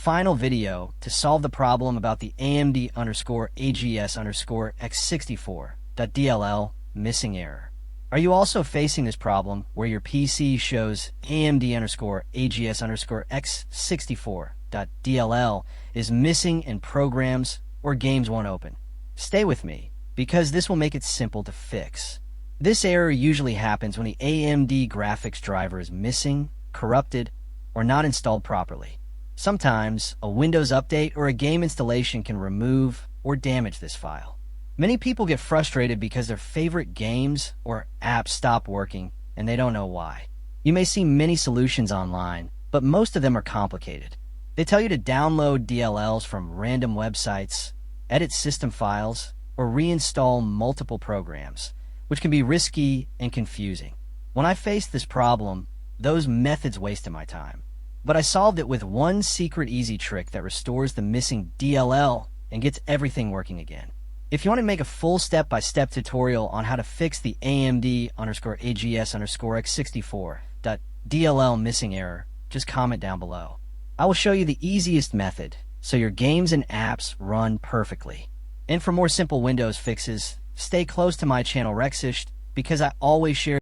Final video to solve the problem about the AMD AGS X64 DLL missing error. Are you also facing this problem where your PC shows AMD AGS X64 DLL is missing and programs or games won't open? Stay with me, because this will make it simple to fix. This error usually happens when the AMD graphics driver is missing, corrupted, or not installed properly. Sometimes, a Windows update or a game installation can remove or damage this file. Many people get frustrated because their favorite games or apps stop working and they don't know why. You may see many solutions online, but most of them are complicated. They tell you to download DLLs from random websites, edit system files, or reinstall multiple programs, which can be risky and confusing. When I faced this problem, those methods wasted my time. But I solved it with one secret easy trick that restores the missing DLL and gets everything working again. If you want to make a full step-by-step tutorial on how to fix the AMD AGS X64 DLL missing error, just comment down below. I will show you the easiest method so your games and apps run perfectly. And for more simple Windows fixes, stay close to my channel Rexish, because I always share